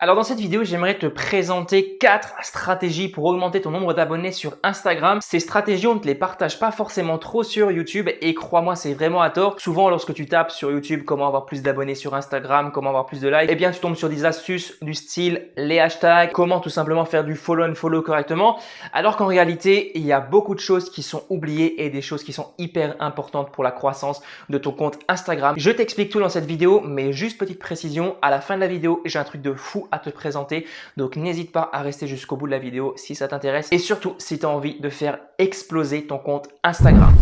Alors dans cette vidéo, j'aimerais te présenter 4 stratégies pour augmenter ton nombre d'abonnés sur Instagram. Ces stratégies, on ne te les partage pas forcément trop sur YouTube et crois-moi, c'est vraiment à tort. Souvent, lorsque tu tapes sur YouTube comment avoir plus d'abonnés sur Instagram, comment avoir plus de likes, eh bien tu tombes sur des astuces du style les hashtags, comment tout simplement faire du follow and follow correctement. Alors qu'en réalité, il y a beaucoup de choses qui sont oubliées et des choses qui sont hyper importantes pour la croissance de ton compte Instagram. Je t'explique tout dans cette vidéo, mais juste petite précision, à la fin de la vidéo, j'ai un truc de fou à te présenter. Donc n'hésite pas à rester jusqu'au bout de la vidéo si ça t'intéresse et surtout si tu as envie de faire exploser ton compte Instagram.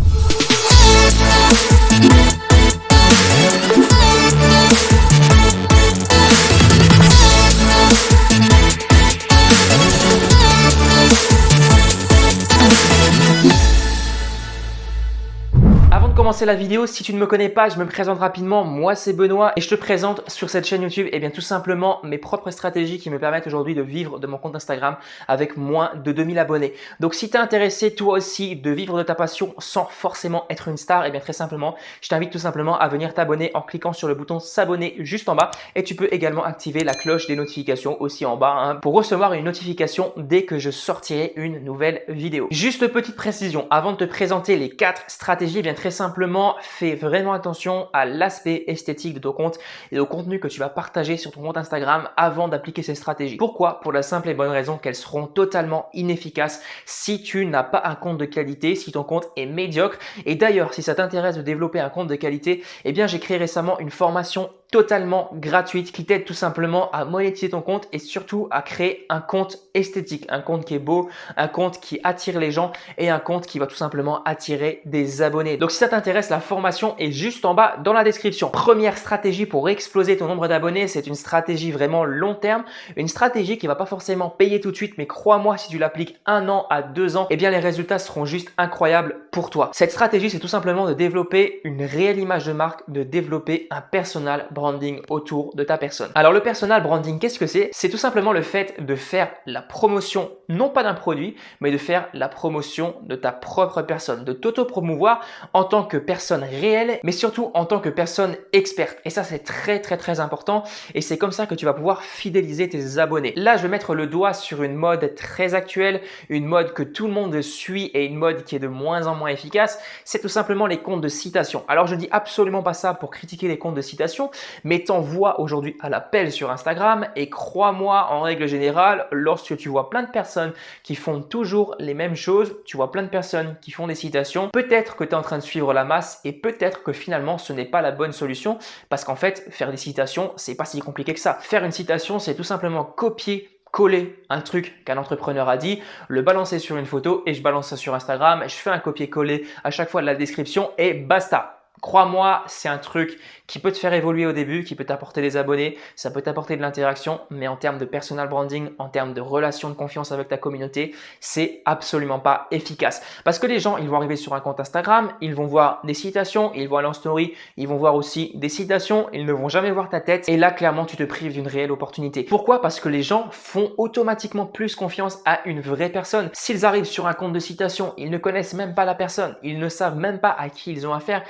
Avant de commencer la vidéo, si tu ne me connais pas, je me présente rapidement. Moi, c'est Benoît et je te présente sur cette chaîne YouTube tout simplement mes propres stratégies qui me permettent aujourd'hui de vivre de mon compte Instagram avec moins de 2000 abonnés. Donc, si tu es intéressé toi aussi de vivre de ta passion sans forcément être une star, très simplement, je t'invite tout simplement à venir t'abonner en cliquant sur le bouton s'abonner juste en bas et tu peux également activer la cloche des notifications aussi en bas pour recevoir une notification dès que je sortirai une nouvelle vidéo. Juste petite précision, avant de te présenter les 4 stratégies, très simplement, fais vraiment attention à l'aspect esthétique de ton compte et au contenu que tu vas partager sur ton compte Instagram avant d'appliquer ces stratégies. Pourquoi? Pour la simple et bonne raison qu'elles seront totalement inefficaces si tu n'as pas un compte de qualité, si ton compte est médiocre. Et d'ailleurs, si ça t'intéresse de développer un compte de qualité, j'ai créé récemment une formation totalement gratuite qui t'aide tout simplement à monétiser ton compte et surtout à créer un compte esthétique, un compte qui est beau, un compte qui attire les gens et un compte qui va tout simplement attirer des abonnés. Donc si ça t'intéresse, la formation est juste en bas dans la description. Première stratégie pour exploser ton nombre d'abonnés, c'est une stratégie vraiment long terme, une stratégie qui va pas forcément payer tout de suite, mais crois-moi, si tu l'appliques 1 an à 2 ans, les résultats seront juste incroyables pour toi. Cette stratégie, c'est tout simplement de développer une réelle image de marque, de développer un personal branding autour de ta personne. Alors le personal branding, qu'est-ce que c'est? C'est tout simplement le fait de faire la promotion, non pas d'un produit, mais de faire la promotion de ta propre personne, de t'auto-promouvoir en tant que personne réelle, mais surtout en tant que personne experte. Et ça, c'est très important et c'est comme ça que tu vas pouvoir fidéliser tes abonnés. Là, je vais mettre le doigt sur une mode très actuelle, une mode que tout le monde suit et une mode qui est de moins en moins efficace. C'est tout simplement les comptes de citation. Alors, je dis absolument pas ça pour critiquer les comptes de citation, mais t'en vois aujourd'hui à l'appel sur Instagram et crois-moi, en règle générale, lorsque tu vois plein de personnes qui font toujours les mêmes choses, tu vois plein de personnes qui font des citations, peut-être que tu es en train de suivre la masse et peut-être que finalement ce n'est pas la bonne solution parce qu'en fait, faire des citations, c'est pas si compliqué que ça. Faire une citation, c'est tout simplement coller un truc qu'un entrepreneur a dit, le balancer sur une photo et je balance ça sur Instagram, je fais un copier-coller à chaque fois de la description et basta. Crois-moi, c'est un truc qui peut te faire évoluer au début, qui peut t'apporter des abonnés, ça peut t'apporter de l'interaction, mais en termes de personal branding, en termes de relation de confiance avec ta communauté, c'est absolument pas efficace. Parce que les gens, ils vont arriver sur un compte Instagram, ils vont voir des citations, ils vont aller en story, ils vont voir aussi des citations, ils ne vont jamais voir ta tête et là, clairement, tu te prives d'une réelle opportunité. Pourquoi? Parce que les gens font automatiquement plus confiance à une vraie personne. S'ils arrivent sur un compte de citation, ils ne connaissent même pas la personne, ils ne savent même pas à qui ils ont affaire,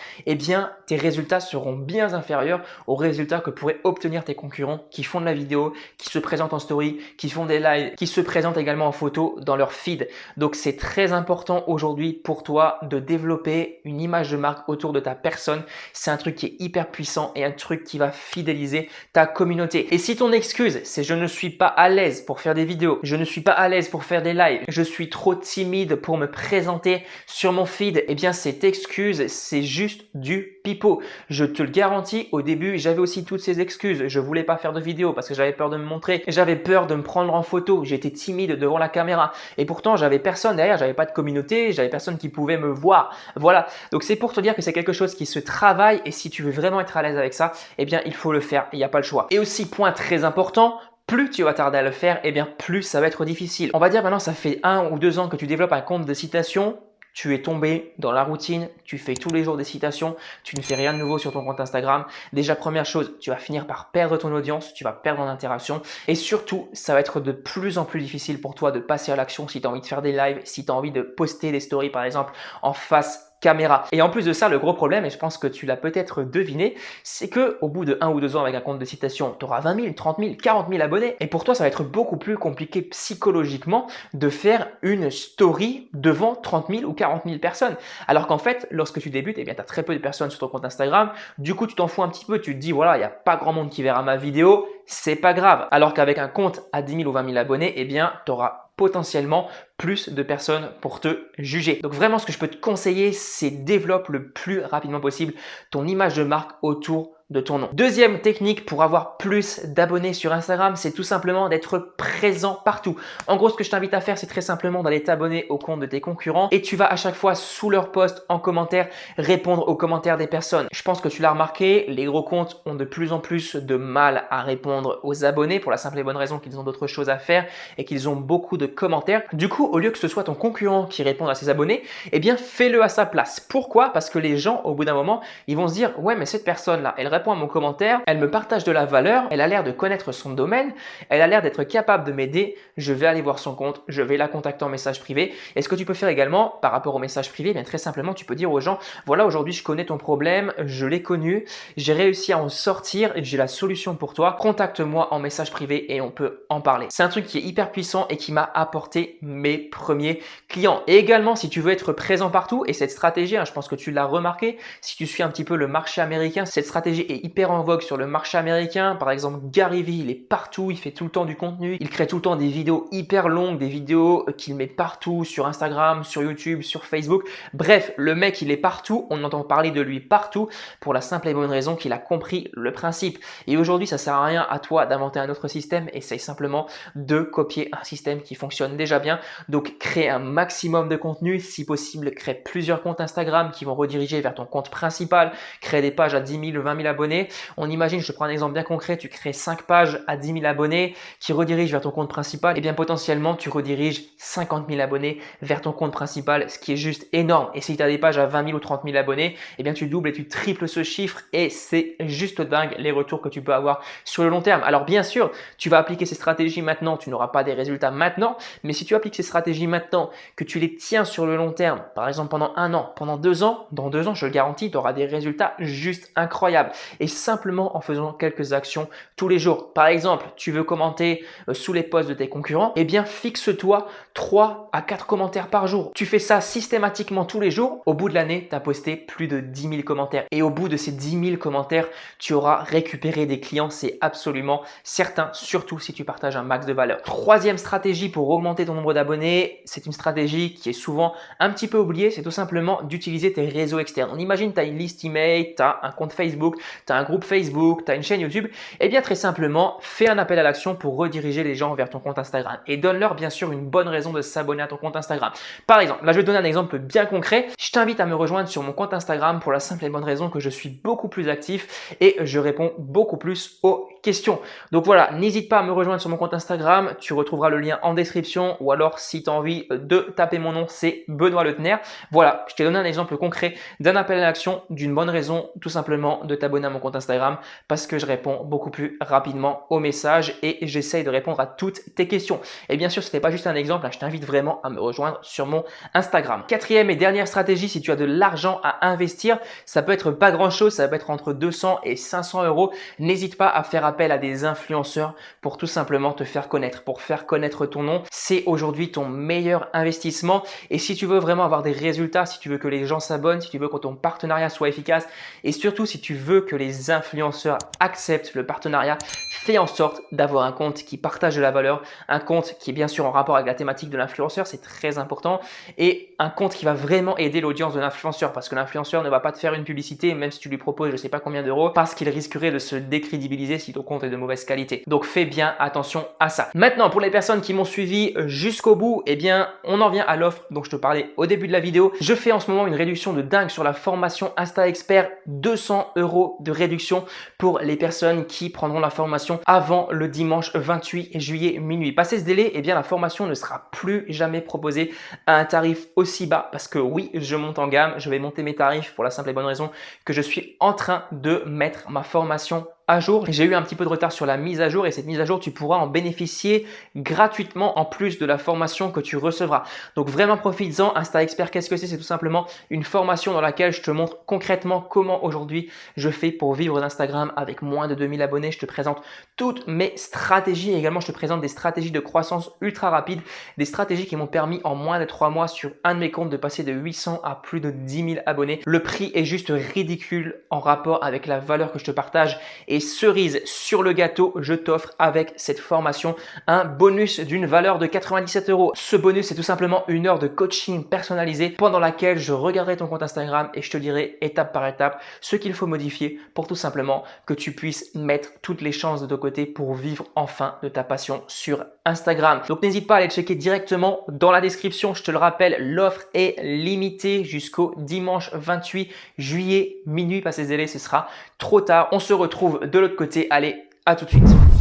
tes résultats seront bien inférieurs aux résultats que pourraient obtenir tes concurrents qui font de la vidéo, qui se présentent en story, qui font des lives, qui se présentent également en photo dans leur feed. Donc, c'est très important aujourd'hui pour toi de développer une image de marque autour de ta personne. C'est un truc qui est hyper puissant et un truc qui va fidéliser ta communauté. Et si ton excuse, c'est je ne suis pas à l'aise pour faire des vidéos, je ne suis pas à l'aise pour faire des lives, je suis trop timide pour me présenter sur mon feed, cette excuse, c'est juste du pipeau. Je te le garantis, au début, j'avais aussi toutes ces excuses. Je voulais pas faire de vidéo parce que j'avais peur de me montrer. J'avais peur de me prendre en photo. J'étais timide devant la caméra. Et pourtant, j'avais personne derrière. J'avais pas de communauté. J'avais personne qui pouvait me voir. Voilà. Donc, c'est pour te dire que c'est quelque chose qui se travaille. Et si tu veux vraiment être à l'aise avec ça, il faut le faire. Il n'y a pas le choix. Et aussi, point très important, plus tu vas tarder à le faire, plus ça va être difficile. On va dire maintenant, ça fait 1 ou 2 ans que tu développes un compte de citation. Tu es tombé dans la routine, tu fais tous les jours des citations, tu ne fais rien de nouveau sur ton compte Instagram. Déjà, première chose, tu vas finir par perdre ton audience, tu vas perdre en interaction et surtout, ça va être de plus en plus difficile pour toi de passer à l'action si tu as envie de faire des lives, si tu as envie de poster des stories par exemple en face caméra. Et en plus de ça, le gros problème, et je pense que tu l'as peut-être deviné, c'est que au bout de 1 ou 2 ans avec un compte de citation, tu auras 20 000, 30 000, 40 000 abonnés. Et pour toi, ça va être beaucoup plus compliqué psychologiquement de faire une story devant 30 000 ou 40 000 personnes. Alors qu'en fait, lorsque tu débutes, eh bien, tu as très peu de personnes sur ton compte Instagram. Du coup, tu t'en fous un petit peu. Tu te dis, voilà, il n'y a pas grand monde qui verra ma vidéo. C'est pas grave. Alors qu'avec un compte à 10 000 ou 20 000 abonnés, eh bien, tu auras potentiellement plus de personnes pour te juger. Donc vraiment, ce que je peux te conseiller, c'est développe le plus rapidement possible ton image de marque autour de ton nom. Deuxième technique pour avoir plus d'abonnés sur Instagram, c'est tout simplement d'être présent partout. En gros, ce que je t'invite à faire, c'est très simplement d'aller t'abonner au compte de tes concurrents et tu vas à chaque fois sous leur post en commentaire répondre aux commentaires des personnes. Je pense que tu l'as remarqué, les gros comptes ont de plus en plus de mal à répondre aux abonnés pour la simple et bonne raison qu'ils ont d'autres choses à faire et qu'ils ont beaucoup de commentaires. Du coup, au lieu que ce soit ton concurrent qui réponde à ses abonnés, eh bien fais-le à sa place. Pourquoi? Parce que les gens, au bout d'un moment, ils vont se dire « Ouais, mais cette personne-là, elle répond à mon commentaire, elle me partage de la valeur, elle a l'air de connaître son domaine, elle a l'air d'être capable de m'aider, je vais aller voir son compte, je vais la contacter en message privé. » Et ce que tu peux faire également par rapport au message privé, eh bien très simplement, tu peux dire aux gens « Voilà, aujourd'hui, je connais ton problème, je l'ai connu, j'ai réussi à en sortir, j'ai la solution pour toi, contacte-moi en message privé et on peut en parler. » C'est un truc qui est hyper puissant et qui m'a apporté mes premiers clients. Et également, si tu veux être présent partout, et cette stratégie, je pense que tu l'as remarqué, si tu suis un petit peu le marché américain, cette stratégie est hyper en vogue sur le marché américain. Par exemple, Gary Vee, il est partout, il fait tout le temps du contenu, il crée tout le temps des vidéos hyper longues, des vidéos qu'il met partout sur Instagram, sur YouTube, sur Facebook. Bref, le mec, il est partout, on entend parler de lui partout pour la simple et bonne raison qu'il a compris le principe. Et aujourd'hui, ça sert à rien à toi d'inventer un autre système, essaye simplement de copier un système qui fonctionne déjà bien. Donc, crée un maximum de contenu, si possible, crée plusieurs comptes Instagram qui vont rediriger vers ton compte principal, crée des pages à 10 000, 20 000 abonnés. On imagine, je te prends un exemple bien concret, tu crées 5 pages à 10 000 abonnés qui redirigent vers ton compte principal, et bien potentiellement, tu rediriges 50 000 abonnés vers ton compte principal, ce qui est juste énorme. Et si tu as des pages à 20 000 ou 30 000 abonnés, et bien tu doubles et tu triples ce chiffre et c'est juste dingue les retours que tu peux avoir sur le long terme. Alors bien sûr, tu vas appliquer ces stratégies maintenant, tu n'auras pas des résultats maintenant, mais si tu appliques ces stratégies maintenant, que tu les tiens sur le long terme, par exemple pendant 1 an, pendant 2 ans, dans 2 ans, je le garantis, tu auras des résultats juste incroyables. Et simplement en faisant quelques actions tous les jours. Par exemple, tu veux commenter sous les posts de tes concurrents, eh bien fixe-toi 3 à 4 commentaires par jour. Tu fais ça systématiquement tous les jours. Au bout de l'année, tu as posté plus de 10 000 commentaires. Et au bout de ces 10 000 commentaires, tu auras récupéré des clients. C'est absolument certain, surtout si tu partages un max de valeur. Troisième stratégie pour augmenter ton nombre d'abonnés, c'est une stratégie qui est souvent un petit peu oubliée, c'est tout simplement d'utiliser tes réseaux externes. On imagine tu as une liste email, tu as un compte Facebook, tu as un groupe Facebook, tu as une chaîne YouTube. Eh bien très simplement, fais un appel à l'action pour rediriger les gens vers ton compte Instagram et donne-leur bien sûr une bonne raison de s'abonner à ton compte Instagram. Par exemple, là je vais te donner un exemple bien concret. Je t'invite à me rejoindre sur mon compte Instagram pour la simple et bonne raison que je suis beaucoup plus actif et je réponds beaucoup plus aux questions. Donc voilà, n'hésite pas à me rejoindre sur mon compte Instagram. Tu retrouveras le lien en description ou alors si tu as envie de taper mon nom, c'est Benoît Le Tenaire. Voilà, je t'ai donné un exemple concret d'un appel à l'action, d'une bonne raison tout simplement de t'abonner à mon compte Instagram parce que je réponds beaucoup plus rapidement aux messages et j'essaye de répondre à toutes tes questions. Et bien sûr, ce n'est pas juste un exemple, je t'invite vraiment à me rejoindre sur mon Instagram. Quatrième et dernière stratégie, si tu as de l'argent à investir, ça peut être pas grand chose, ça peut être entre 200 et 500 euros. N'hésite pas à faire appel à des influenceurs pour tout simplement te faire connaître, pour faire connaître ton nom. C'est aujourd'hui ton meilleur investissement. Et si tu veux vraiment avoir des résultats, si tu veux que les gens s'abonnent, si tu veux que ton partenariat soit efficace et surtout si tu veux que les influenceurs acceptent le partenariat, fais en sorte d'avoir un compte qui partage de la valeur, un compte qui est bien sûr en rapport avec la thématique de l'influenceur, c'est très important, et un compte qui va vraiment aider l'audience de l'influenceur parce que l'influenceur ne va pas te faire une publicité même si tu lui proposes je ne sais pas combien d'euros parce qu'il risquerait de se décrédibiliser si ton compte est de mauvaise qualité. Donc fais bien attention à ça. Maintenant, pour les personnes qui m'ont suivi jusqu'au bout, eh bien on en vient à l'offre dont je te parlais au début de la vidéo. Je fais en ce moment une réduction de dingue sur la formation Insta Expert, 200 € de réduction pour les personnes qui prendront la formation avant le dimanche 28 juillet minuit. Passé ce délai, eh bien la formation ne sera plus jamais proposée à un tarif aussi bas parce que oui, je monte en gamme, je vais monter mes tarifs pour la simple et bonne raison que je suis en train de mettre ma formation à jour. J'ai eu un petit peu de retard sur la mise à jour et cette mise à jour, tu pourras en bénéficier gratuitement en plus de la formation que tu recevras. Donc vraiment profites-en. Insta Expert, qu'est-ce que c'est? C'est tout simplement une formation dans laquelle je te montre concrètement comment aujourd'hui je fais pour vivre d'Instagram avec moins de 2000 abonnés. Je te présente toutes mes stratégies et également je te présente des stratégies de croissance ultra rapide, des stratégies qui m'ont permis en moins de 3 mois sur un de mes comptes de passer de 800 à plus de 10 000 abonnés. Le prix est juste ridicule en rapport avec la valeur que je te partage. Et cerise sur le gâteau, je t'offre avec cette formation un bonus d'une valeur de 97 €. Ce bonus, c'est tout simplement une heure de coaching personnalisé pendant laquelle je regarderai ton compte Instagram et je te dirai étape par étape ce qu'il faut modifier pour tout simplement que tu puisses mettre toutes les chances de ton côté pour vivre enfin de ta passion sur Instagram. Donc n'hésite pas à aller checker directement dans la description. Je te le rappelle, l'offre est limitée jusqu'au dimanche 28 juillet minuit. Passez-les, ce sera trop tard. On se retrouve de l'autre côté. Allez, à tout de suite.